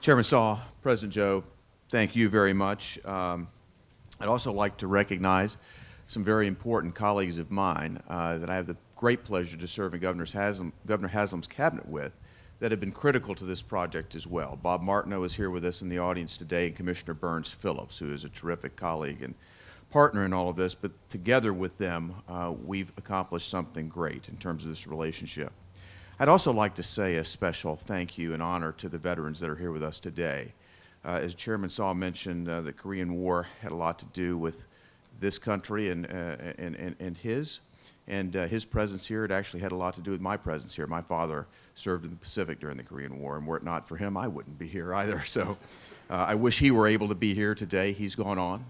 Chairman Saw, President Joe, thank you very much. I'd also like to recognize some very important colleagues of mine that I have the great pleasure to serve in Governor Haslam's cabinet with that have been critical to this project as well. Bob Martineau is here with us in the audience today, and Commissioner Burns Phillips, who is a terrific colleague and partner in all of this, but together with them, we've accomplished something great in terms of this relationship. I'd also like to say a special thank you and honor to the veterans that are here with us today. As Chairman Saw mentioned, the Korean War had a lot to do with this country and his presence here. It actually had a lot to do with my presence here. My father served in the Pacific during the Korean War, and were it not for him, I wouldn't be here either. So I wish he were able to be here today. He's gone on,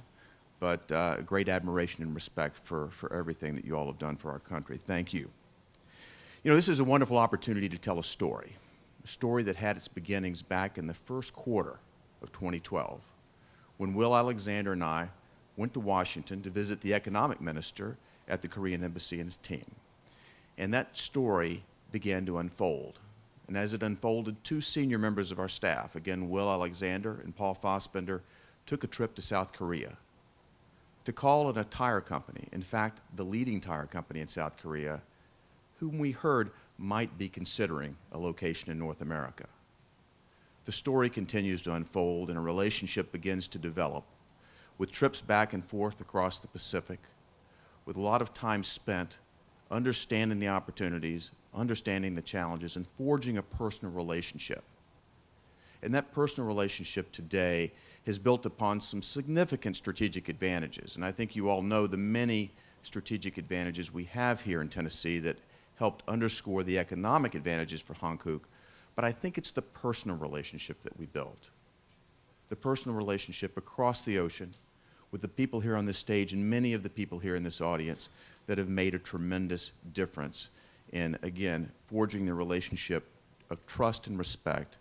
but great admiration and respect for everything that you all have done for our country. Thank you. You know, this is a wonderful opportunity to tell a story that had its beginnings back in the first quarter of 2012, when Will Alexander and I went to Washington to visit the economic minister at the Korean embassy and his team. And that story began to unfold. And as it unfolded, two senior members of our staff, again, Will Alexander and Paul Fossbender, took a trip to South Korea to call on a tire company, in fact, the leading tire company in South Korea, whom we heard might be considering a location in North America. The story continues to unfold and a relationship begins to develop with trips back and forth across the Pacific, with a lot of time spent understanding the opportunities, understanding the challenges, and forging a personal relationship. And that personal relationship today has built upon some significant strategic advantages. And I think you all know the many strategic advantages we have here in Tennessee that helped underscore the economic advantages for Hankook, but I think it's the personal relationship that we built. The personal relationship across the ocean with the people here on this stage and many of the people here in this audience that have made a tremendous difference in, again, forging the relationship of trust and respect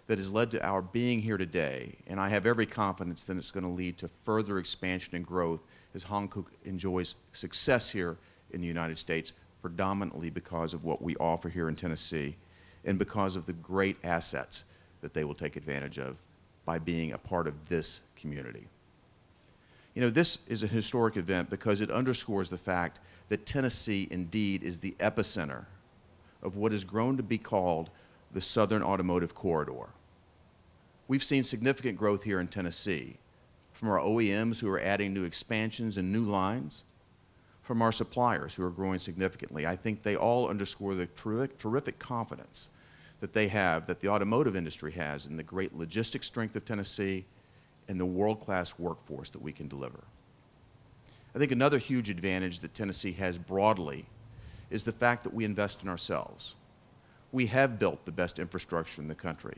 that has led to our being here today. And I have every confidence that it's going to lead to further expansion and growth as Hankook enjoys success here in the United States, predominantly because of what we offer here in Tennessee and because of the great assets that they will take advantage of by being a part of this community. You know, this is a historic event because it underscores the fact that Tennessee indeed is the epicenter of what has grown to be called the Southern Automotive Corridor. We've seen significant growth here in Tennessee from our OEMs who are adding new expansions and new lines, from our suppliers who are growing significantly. I think they all underscore the terrific confidence that they have, that the automotive industry has, in the great logistics strength of Tennessee and the world-class workforce that we can deliver. I think another huge advantage that Tennessee has broadly is the fact that we invest in ourselves. We have built the best infrastructure in the country.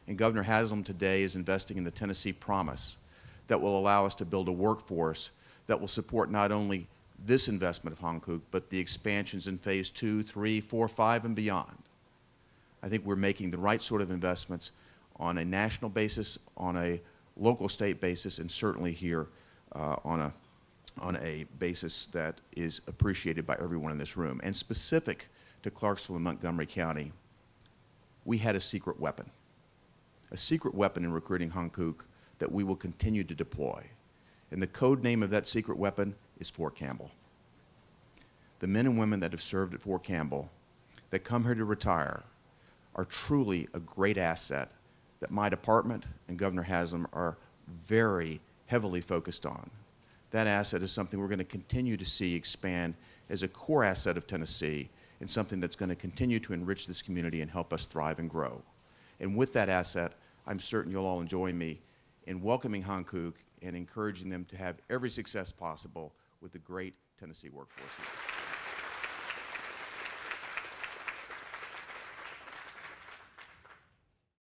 And Governor Haslam today is investing in the Tennessee Promise that will allow us to build a workforce that will support not only this investment of Hankook, but the expansions in phase 2, 3, 4, 5, and beyond. I think we're making the right sort of investments on a national basis, on a local state basis, and certainly here on a basis that is appreciated by everyone in this room. And specific to Clarksville and Montgomery County, we had a secret weapon in recruiting Hankook that we will continue to deploy. And the code name of that secret weapon is Fort Campbell. The men and women that have served at Fort Campbell, that come here to retire, are truly a great asset that my department and Governor Haslam are very heavily focused on. That asset is something we're going to continue to see expand as a core asset of Tennessee and something that's going to continue to enrich this community and help us thrive and grow. And with that asset, I'm certain you'll all join me in welcoming Hankook and encouraging them to have every success possible with the great Tennessee workforce here.